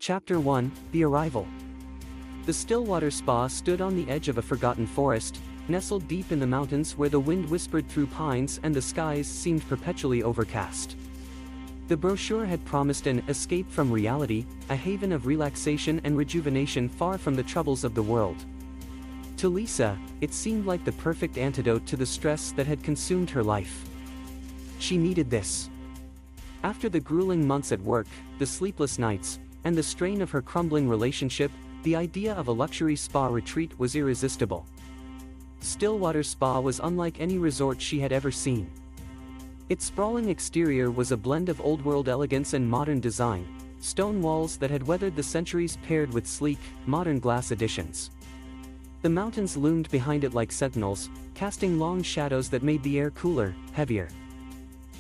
Chapter 1, The Arrival. The Stillwater Spa stood on the edge of a forgotten forest, nestled deep in the mountains where the wind whispered through pines and the skies seemed perpetually overcast. The brochure had promised an escape from reality, a haven of relaxation and rejuvenation far from the troubles of the world. To Lisa, it seemed like the perfect antidote to the stress that had consumed her life. She needed this. After the grueling months at work, the sleepless nights, and the strain of her crumbling relationship, the idea of a luxury spa retreat was irresistible. Stillwater Spa was unlike any resort she had ever seen. Its sprawling exterior was a blend of old-world elegance and modern design, stone walls that had weathered the centuries paired with sleek, modern glass additions. The mountains loomed behind it like sentinels, casting long shadows that made the air cooler, heavier.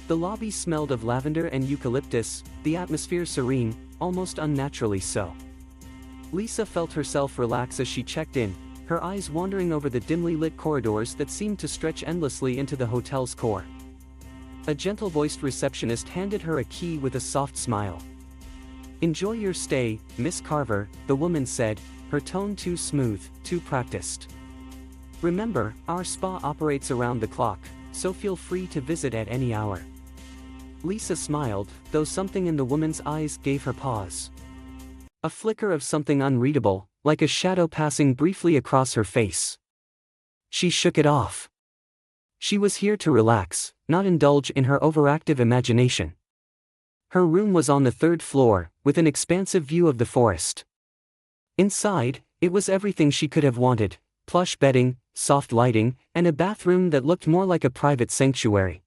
The lobby smelled of lavender and eucalyptus, the atmosphere serene, almost unnaturally so. Lisa felt herself relax as she checked in, her eyes wandering over the dimly lit corridors that seemed to stretch endlessly into the hotel's core. A gentle-voiced receptionist handed her a key with a soft smile. "Enjoy your stay, Miss Carver," the woman said, her tone too smooth, too practiced. "Remember, our spa operates around the clock, so feel free to visit at any hour." Lisa smiled, though something in the woman's eyes gave her pause. A flicker of something unreadable, like a shadow passing briefly across her face. She shook it off. She was here to relax, not indulge in her overactive imagination. Her room was on the third floor, with an expansive view of the forest. Inside, it was everything she could have wanted: plush bedding, soft lighting, and a bathroom that looked more like a private sanctuary.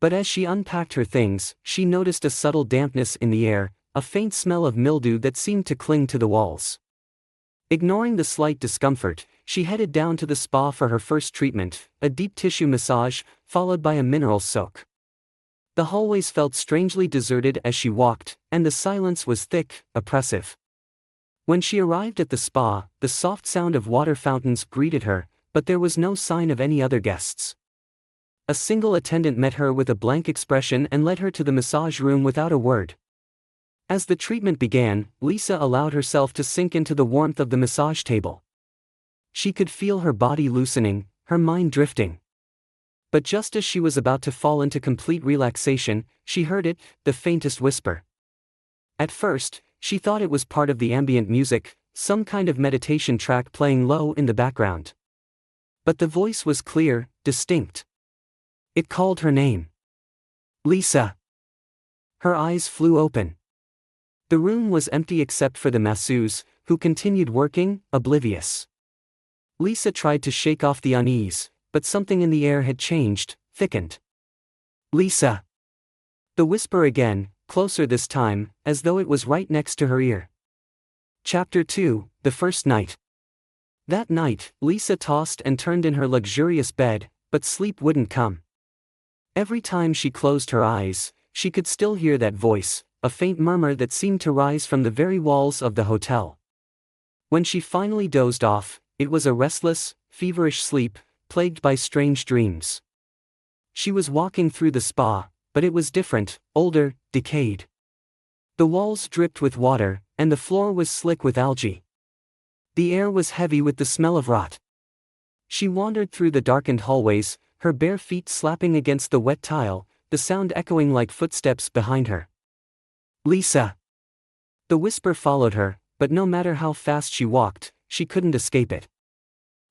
But as she unpacked her things, she noticed a subtle dampness in the air, a faint smell of mildew that seemed to cling to the walls. Ignoring the slight discomfort, she headed down to the spa for her first treatment, a deep tissue massage, followed by a mineral soak. The hallways felt strangely deserted as she walked, and the silence was thick, oppressive. When she arrived at the spa, the soft sound of water fountains greeted her, but there was no sign of any other guests. A single attendant met her with a blank expression and led her to the massage room without a word. As the treatment began, Lisa allowed herself to sink into the warmth of the massage table. She could feel her body loosening, her mind drifting. But just as she was about to fall into complete relaxation, she heard it, the faintest whisper. At first, she thought it was part of the ambient music, some kind of meditation track playing low in the background. But the voice was clear, distinct. It called her name. "Lisa." Her eyes flew open. The room was empty except for the masseuse, who continued working, oblivious. Lisa tried to shake off the unease, but something in the air had changed, thickened. "Lisa." The whisper again, closer this time, as though it was right next to her ear. Chapter 2, The First Night. That night, Lisa tossed and turned in her luxurious bed, but sleep wouldn't come. Every time she closed her eyes, she could still hear that voice, a faint murmur that seemed to rise from the very walls of the hotel. When she finally dozed off, it was a restless, feverish sleep, plagued by strange dreams. She was walking through the spa, but it was different, older, decayed. The walls dripped with water, and the floor was slick with algae. The air was heavy with the smell of rot. She wandered through the darkened hallways, her bare feet slapping against the wet tile, the sound echoing like footsteps behind her. "Lisa." The whisper followed her, but no matter how fast she walked, she couldn't escape it.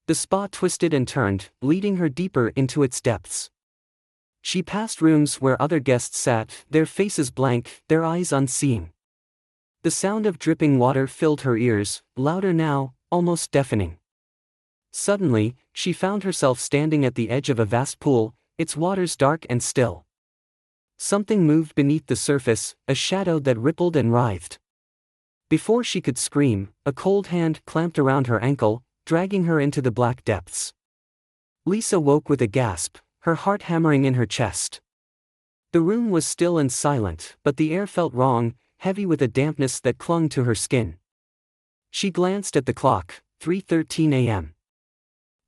The spa twisted and turned, leading her deeper into its depths. She passed rooms where other guests sat, their faces blank, their eyes unseeing. The sound of dripping water filled her ears, louder now, almost deafening. Suddenly, she found herself standing at the edge of a vast pool, its waters dark and still. Something moved beneath the surface, a shadow that rippled and writhed. Before she could scream, a cold hand clamped around her ankle, dragging her into the black depths. Lisa woke with a gasp, her heart hammering in her chest. The room was still and silent, but the air felt wrong, heavy with a dampness that clung to her skin. She glanced at the clock, 3:13 a.m.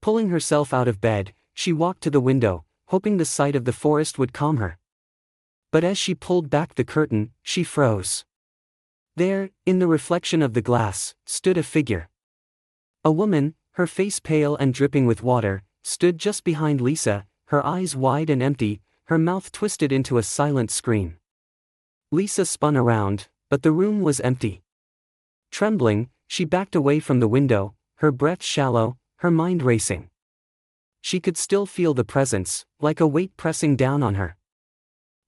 Pulling herself out of bed, she walked to the window, hoping the sight of the forest would calm her. But as she pulled back the curtain, she froze. There, in the reflection of the glass, stood a figure. A woman, her face pale and dripping with water, stood just behind Lisa, her eyes wide and empty, her mouth twisted into a silent scream. Lisa spun around, but the room was empty. Trembling, she backed away from the window, her breath shallow, her mind racing. She could still feel the presence, like a weight pressing down on her.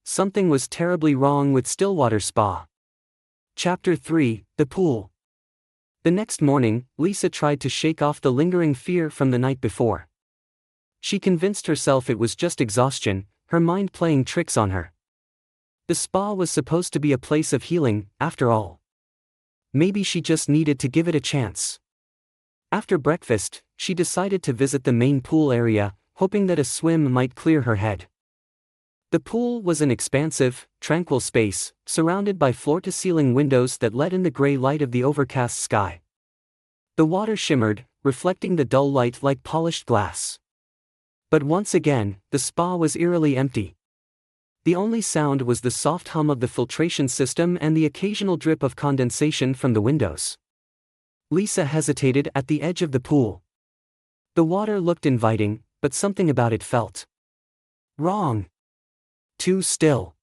Something was terribly wrong with Stillwater Spa. Chapter 3, The Pool. The next morning, Lisa tried to shake off the lingering fear from the night before. She convinced herself it was just exhaustion, her mind playing tricks on her. The spa was supposed to be a place of healing, after all. Maybe she just needed to give it a chance. After breakfast, she decided to visit the main pool area, hoping that a swim might clear her head. The pool was an expansive, tranquil space, surrounded by floor-to-ceiling windows that let in the gray light of the overcast sky. The water shimmered, reflecting the dull light like polished glass. But once again, the spa was eerily empty. The only sound was the soft hum of the filtration system and the occasional drip of condensation from the windows. Lisa hesitated at the edge of the pool. The water looked inviting, but something about it felt wrong. Too still.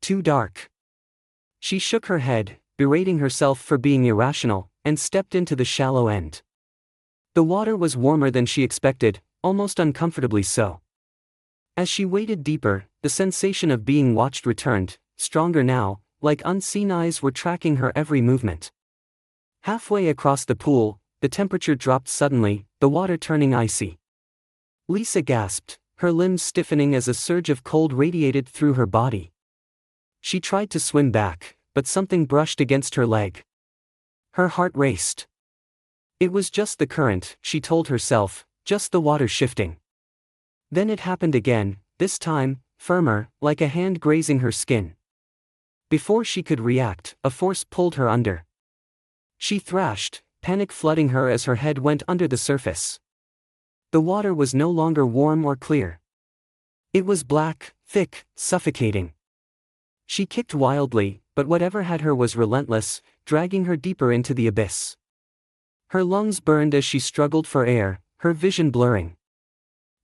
Too dark. She shook her head, berating herself for being irrational, and stepped into the shallow end. The water was warmer than she expected, almost uncomfortably so. As she waded deeper, the sensation of being watched returned, stronger now, like unseen eyes were tracking her every movement. Halfway across the pool, the temperature dropped suddenly, the water turning icy. Lisa gasped, her limbs stiffening as a surge of cold radiated through her body. She tried to swim back, but something brushed against her leg. Her heart raced. It was just the current, she told herself, just the water shifting. Then it happened again, this time, firmer, like a hand grazing her skin. Before she could react, a force pulled her under. She thrashed, panic flooding her as her head went under the surface. The water was no longer warm or clear. It was black, thick, suffocating. She kicked wildly, but whatever had her was relentless, dragging her deeper into the abyss. Her lungs burned as she struggled for air, her vision blurring.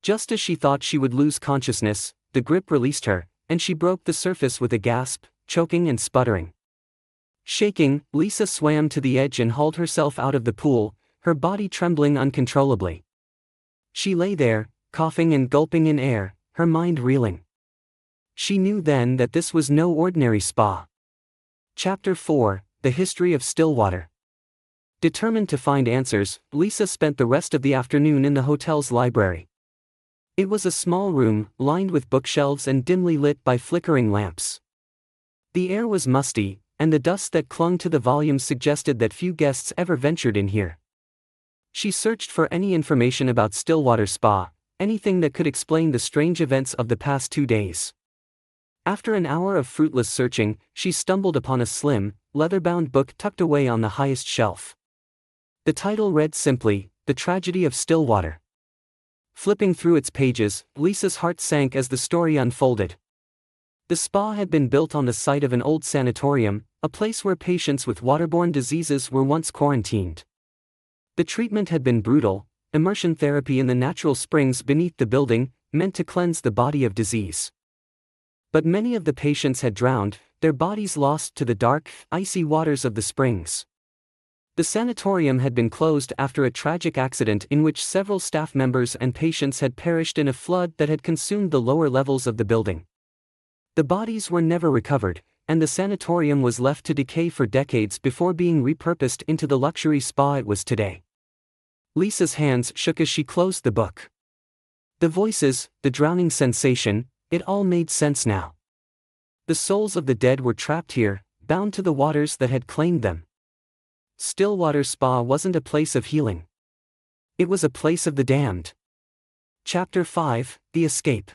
Just as she thought she would lose consciousness, the grip released her, and she broke the surface with a gasp, choking and sputtering. Shaking, Lisa swam to the edge and hauled herself out of the pool, her body trembling uncontrollably. She lay there, coughing and gulping in air, her mind reeling. She knew then that this was no ordinary spa. Chapter 4, The History of Stillwater. Determined to find answers, Lisa spent the rest of the afternoon in the hotel's library. It was a small room, lined with bookshelves and dimly lit by flickering lamps. The air was musty, and the dust that clung to the volumes suggested that few guests ever ventured in here. She searched for any information about Stillwater Spa, anything that could explain the strange events of the past 2 days. After an hour of fruitless searching, she stumbled upon a slim, leather-bound book tucked away on the highest shelf. The title read simply, The Tragedy of Stillwater. Flipping through its pages, Lisa's heart sank as the story unfolded. The spa had been built on the site of an old sanatorium, a place where patients with waterborne diseases were once quarantined. The treatment had been brutal, immersion therapy in the natural springs beneath the building, meant to cleanse the body of disease. But many of the patients had drowned, their bodies lost to the dark, icy waters of the springs. The sanatorium had been closed after a tragic accident in which several staff members and patients had perished in a flood that had consumed the lower levels of the building. The bodies were never recovered, and the sanatorium was left to decay for decades before being repurposed into the luxury spa it was today. Lisa's hands shook as she closed the book. The voices, the drowning sensation, it all made sense now. The souls of the dead were trapped here, bound to the waters that had claimed them. Stillwater Spa wasn't a place of healing. It was a place of the damned. Chapter 5, The Escape.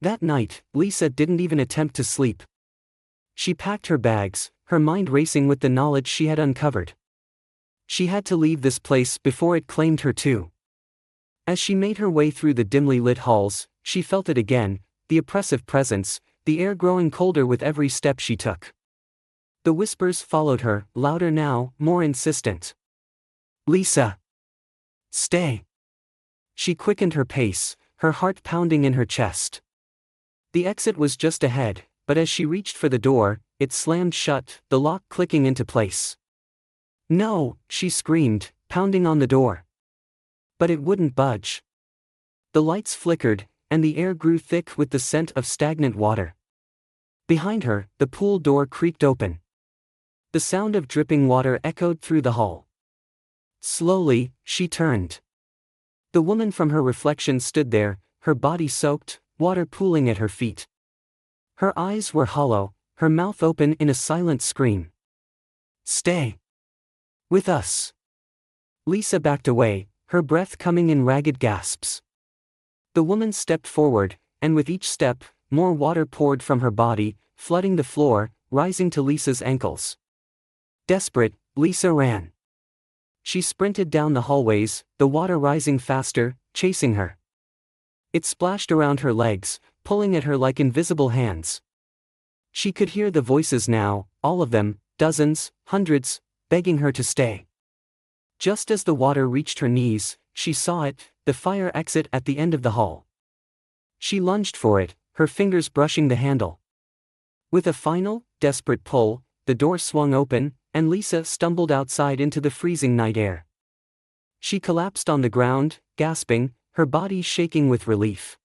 That night, Lisa didn't even attempt to sleep. She packed her bags, her mind racing with the knowledge she had uncovered. She had to leave this place before it claimed her too. As she made her way through the dimly lit halls, she felt it again, the oppressive presence, the air growing colder with every step she took. The whispers followed her, louder now, more insistent. Lisa! Stay! She quickened her pace, her heart pounding in her chest. The exit was just ahead, but as she reached for the door, it slammed shut, the lock clicking into place. No, she screamed, pounding on the door. But it wouldn't budge. The lights flickered, and the air grew thick with the scent of stagnant water. Behind her, the pool door creaked open. The sound of dripping water echoed through the hall. Slowly, she turned. The woman from her reflection stood there, her body soaked, water pooling at her feet. Her eyes were hollow, her mouth open in a silent scream. Stay. With us. Lisa backed away, her breath coming in ragged gasps. The woman stepped forward, and with each step, more water poured from her body, flooding the floor, rising to Lisa's ankles. Desperate, Lisa ran. She sprinted down the hallways, the water rising faster, chasing her. It splashed around her legs, pulling at her like invisible hands. She could hear the voices now, all of them, dozens, hundreds, begging her to stay. Just as the water reached her knees, she saw it, the fire exit at the end of the hall. She lunged for it, her fingers brushing the handle. With a final, desperate pull, the door swung open, and Lisa stumbled outside into the freezing night air. She collapsed on the ground, gasping, her body shaking with relief.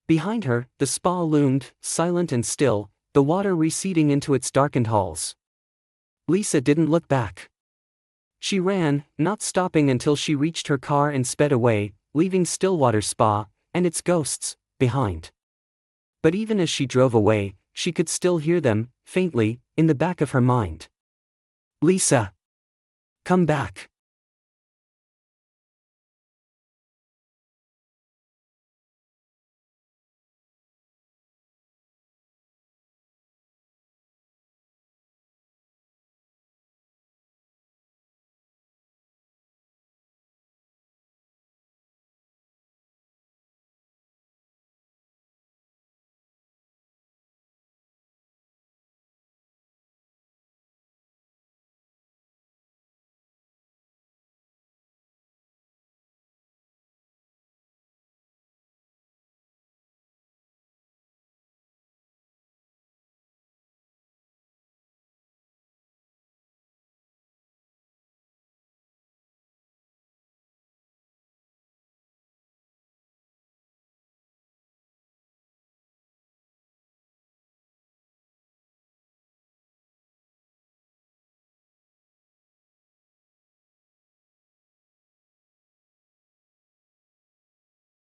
Behind her, the spa loomed, silent and still, the water receding into its darkened halls. Lisa didn't look back. She ran, not stopping until she reached her car and sped away, leaving Stillwater Spa, and its ghosts, behind. But even as she drove away, she could still hear them, faintly, in the back of her mind. Lisa! Come back!